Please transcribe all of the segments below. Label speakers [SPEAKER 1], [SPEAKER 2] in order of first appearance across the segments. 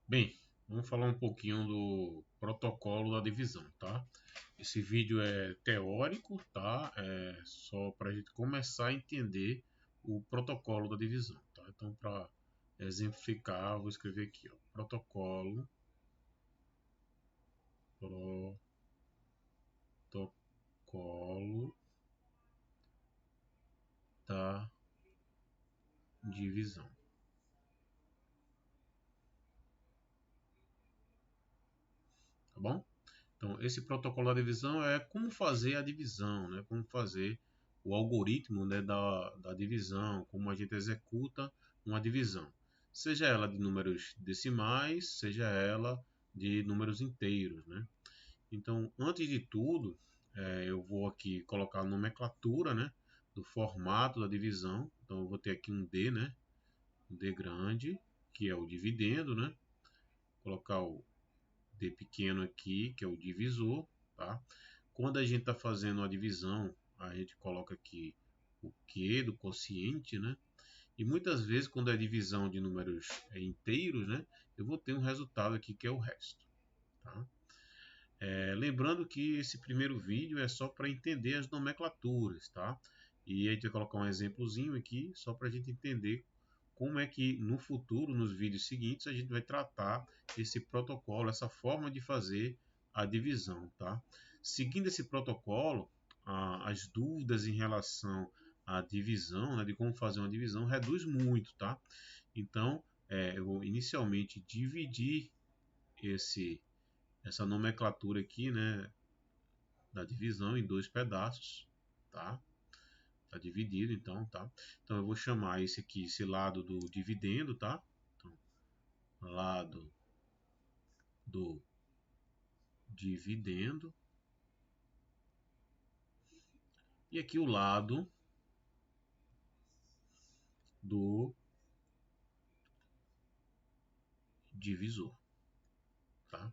[SPEAKER 1] Bem, vamos falar um pouquinho do protocolo da divisão, tá? Esse vídeo é teórico, tá? É só para a gente começar a entender o protocolo da divisão, tá? Então, para exemplificar, vou escrever aqui, ó, protocolo protocolo da divisão, tá bom? Então, esse protocolo da divisão é como fazer a divisão, né? Como fazer o algoritmo, né, da divisão, como a gente executa uma divisão. Seja ela de números decimais, seja ela de números inteiros, né? Então, antes de tudo, eu vou aqui colocar a nomenclatura, né, do formato da divisão. Então, eu vou ter aqui um D, né? Um D grande, que é o dividendo, né? Colocar o D pequeno aqui, que é o divisor, tá? Quando a gente está fazendo a divisão, a gente coloca aqui o Q do quociente, né? E muitas vezes, quando é divisão de números inteiros, né? Eu vou ter um resultado aqui que é o resto, tá? Lembrando que esse primeiro vídeo é só para entender as nomenclaturas, tá? E a gente vai colocar um exemplozinho aqui, só para a gente entender como é que no futuro, nos vídeos seguintes, a gente vai tratar esse protocolo, essa forma de fazer a divisão, tá? Seguindo esse protocolo, as dúvidas em relação à divisão, né, de como fazer uma divisão, reduz muito, tá? Então, eu vou inicialmente dividir essa nomenclatura aqui, né, da divisão em dois pedaços, tá? Tá dividido, então, tá? Então eu vou chamar esse aqui, esse lado do dividendo, tá? Então, lado do dividendo e aqui o lado do divisor, tá?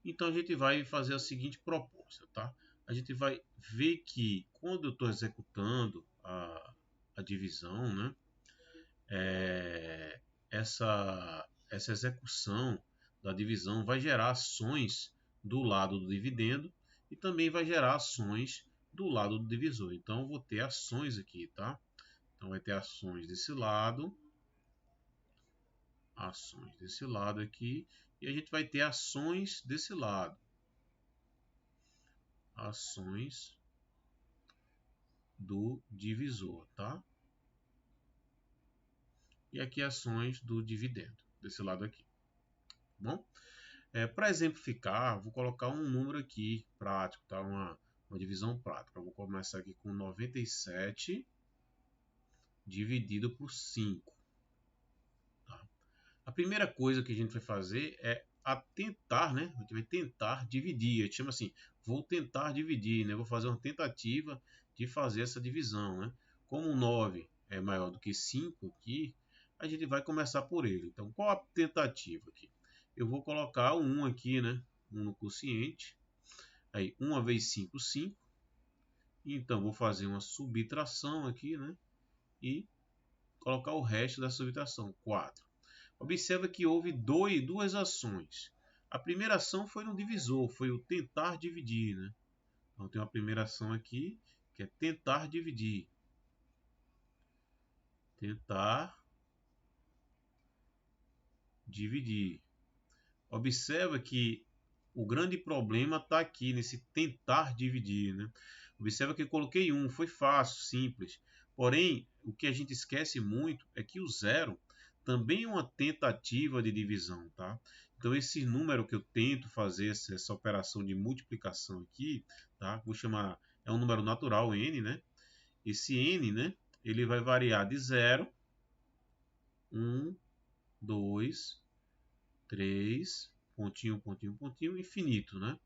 [SPEAKER 1] Então a gente vai fazer a seguinte proposta, tá? A gente vai ver que quando eu estou executando a divisão, né? Essa execução da divisão vai gerar ações do lado do dividendo e também vai gerar ações do lado do divisor. Então, eu vou ter ações aqui, tá? Então, vai ter ações desse lado aqui, e a gente vai ter ações desse lado, ações do divisor, tá? E aqui ações do dividendo, desse lado aqui, tá bom? Para exemplificar, vou colocar um número aqui prático, tá? Uma divisão prática. Eu vou começar aqui com 97 dividido por 5. Tá? A primeira coisa que a gente vai fazer é tentar, né? A gente vai tentar dividir. A gente chama assim, vou tentar dividir, né? Vou fazer uma tentativa de fazer essa divisão, né? Como 9 é maior do que 5 aqui, a gente vai começar por ele. Então, qual a tentativa aqui? Eu vou colocar o 1 aqui, né? 1 no quociente. Aí, 1 vezes 5, 5. Então, vou fazer uma subtração aqui, né? E colocar o resto da subtração, 4. Observa que houve duas ações. A primeira ação foi no divisor, foi o tentar dividir, né? Então, tem uma primeira ação aqui, que é tentar dividir. Tentar dividir. Observa que o grande problema está aqui nesse tentar dividir, né? Observa que eu coloquei 1, foi fácil, simples. Porém, o que a gente esquece muito é que o zero também é uma tentativa de divisão, tá? Então esse número que eu tento fazer essa operação de multiplicação aqui, tá? Vou chamar, é um número natural, n, né? Esse n, né? Ele vai variar de 0, 1, 2, 3, pontinho, pontinho, pontinho, infinito, né?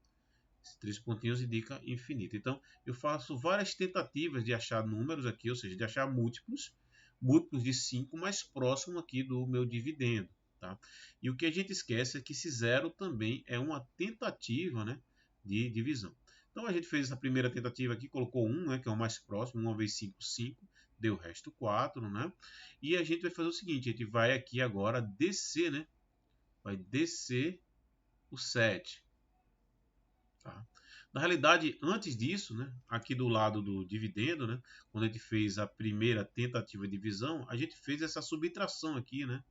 [SPEAKER 1] Esses 3 pontinhos indica infinito. Então, eu faço várias tentativas de achar números aqui, ou seja, de achar múltiplos de 5 mais próximo aqui do meu dividendo, tá? E o que a gente esquece é que esse zero também é uma tentativa, né, de divisão. Então, a gente fez essa primeira tentativa aqui, colocou 1, né, que é o mais próximo, 1 vezes 5, 5, deu o resto 4, né? E a gente vai fazer o seguinte, a gente vai aqui agora descer, né, vai descer o 7. Tá? Na realidade, antes disso, né, aqui do lado do dividendo, né, quando a gente fez a primeira tentativa de divisão, a gente fez essa subtração aqui, né,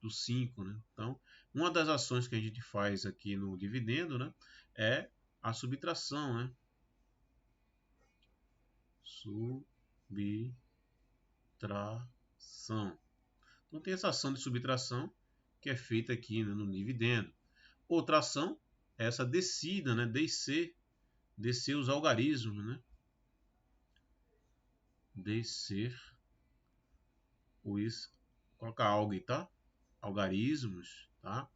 [SPEAKER 1] do 5. Né? Então, uma das ações que a gente faz aqui no dividendo, né, é a subtração. Né? Subtração. Então, tem essa ação de subtração que é feita aqui, né, no dividendo. Outra ação é essa descida, né, descer os algarismos, né? Descer os, colocar algo, tá? Algarismos, tá?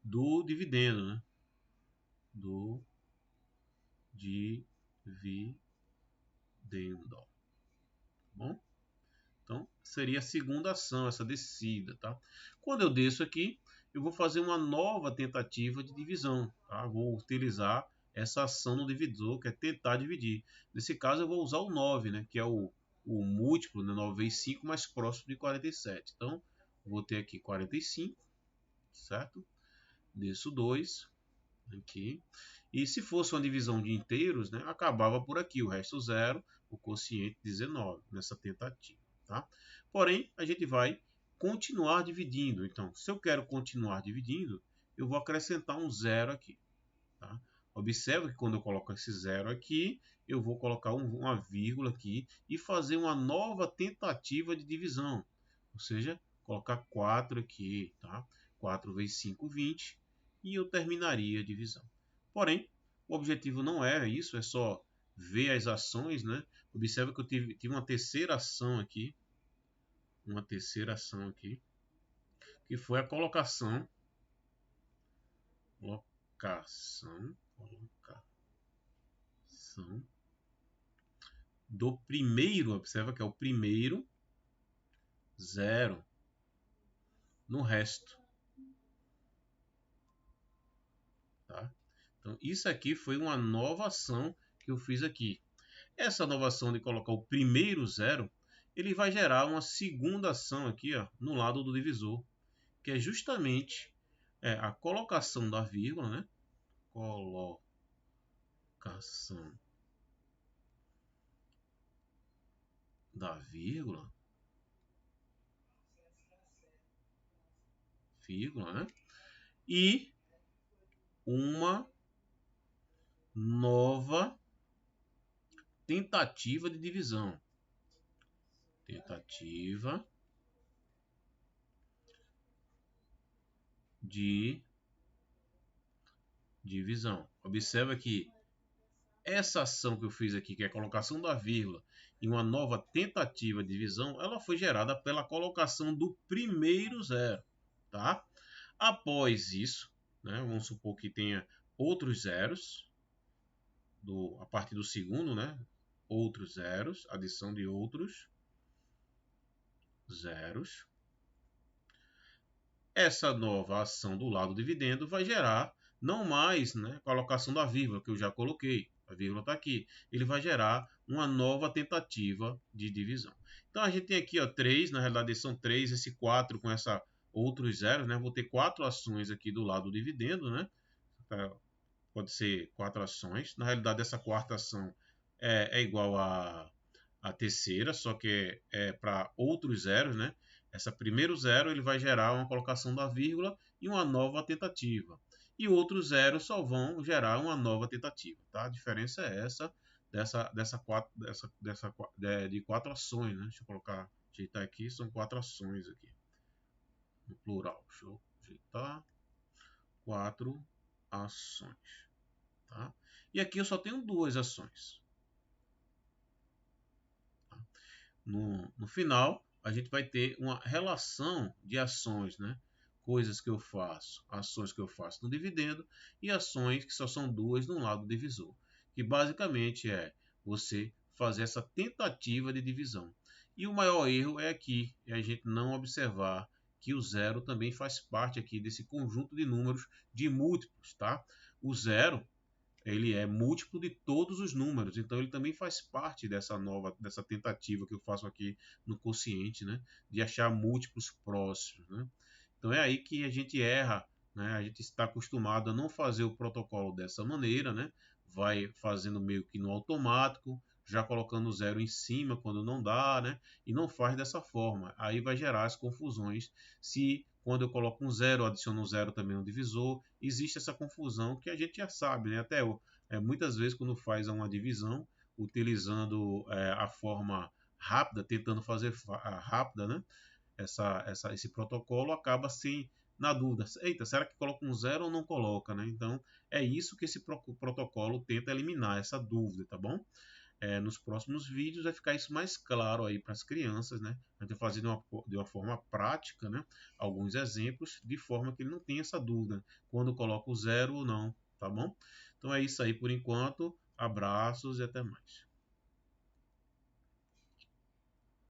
[SPEAKER 1] Do dividendo, né? Do dividendo, tá bom? Então, seria a segunda ação, essa descida, tá? Quando eu desço aqui, eu vou fazer uma nova tentativa de divisão, tá? Vou utilizar essa ação no divisor, que é tentar dividir. Nesse caso, eu vou usar o 9, né? Que é o múltiplo, né? 9 vezes 5, mais próximo de 47. Então, vou ter aqui 45, certo? Desço 2, aqui. E se fosse uma divisão de inteiros, né? Acabava por aqui, o resto 0, o quociente 19, nessa tentativa. Tá? Porém, a gente vai continuar dividindo. Então, se eu quero continuar dividindo, eu vou acrescentar um 0 aqui. Tá? Observe que quando eu coloco esse 0 aqui, eu vou colocar uma vírgula aqui e fazer uma nova tentativa de divisão. Ou seja, colocar 4 aqui. Tá? 4 vezes 5, 20. E eu terminaria a divisão. Porém, o objetivo não é isso, é só ver as ações, né? Observe que eu tive uma terceira ação aqui, que foi a colocação do primeiro, observa que é o primeiro 0 no resto. Tá? Então, isso aqui foi uma nova ação que eu fiz aqui. Essa nova ação de colocar o primeiro 0, ele vai gerar uma segunda ação aqui, ó, no lado do divisor, que é justamente a colocação da vírgula, né? Colocação da vírgula, né? E uma nova tentativa de divisão. Tentativa de divisão. Observa que essa ação que eu fiz aqui, que é a colocação da vírgula e uma nova tentativa de divisão, ela foi gerada pela colocação do primeiro 0. Tá? Após isso, né, vamos supor que tenha outros zeros, a partir do segundo, né, outros zeros, adição de outros zeros. Essa nova ação do lado do dividendo vai gerar não mais, né, a colocação da vírgula, que eu já coloquei. A vírgula está aqui. Ele vai gerar uma nova tentativa de divisão. Então, a gente tem aqui 3, na realidade são 3, esse 4 com essa outros zeros, né? Vou ter 4 ações aqui do lado do dividendo, né? Pode ser 4 ações. Na realidade, essa quarta ação é igual à terceira, só que é para outros zeros, né? Essa primeiro 0 ele vai gerar uma colocação da vírgula e uma nova tentativa. E outros zeros só vão gerar uma nova tentativa. Tá? A diferença é essa de 4 ações. Né? Deixa eu ajeitar aqui, são 4 ações aqui. No plural. Deixa eu ajeitar. 4 ações. Tá? E aqui eu só tenho 2 ações. Tá? No final, a gente vai ter uma relação de ações, né? Coisas que eu faço, ações que eu faço no dividendo e ações que só são 2 no lado divisor, que basicamente é você fazer essa tentativa de divisão. E o maior erro é aqui, é a gente não observar que o zero também faz parte aqui desse conjunto de números de múltiplos, tá? O zero, ele é múltiplo de todos os números, então ele também faz parte dessa tentativa que eu faço aqui no quociente, né, de achar múltiplos próximos, né? Então é aí que a gente erra né? A gente está acostumado a não fazer o protocolo dessa maneira, né? Vai fazendo meio que no automático, já colocando o zero em cima quando não dá, né? E não faz dessa forma. Aí vai gerar as confusões. Se quando eu coloco um zero, adiciono um zero também no divisor, existe essa confusão que a gente já sabe, né? Até muitas vezes quando faz uma divisão, utilizando a forma rápida, tentando fazer rápida, né? Esse protocolo acaba assim na dúvida. Eita, será que coloca um zero ou não coloca, né? Então é isso que esse protocolo tenta eliminar, essa dúvida, tá bom? Nos próximos vídeos vai ficar isso mais claro aí para as crianças, né? A gente vai fazer de uma forma prática, né? Alguns exemplos, de forma que ele não tenha essa dúvida quando coloca o zero ou não, tá bom? Então é isso aí por enquanto. Abraços e até mais.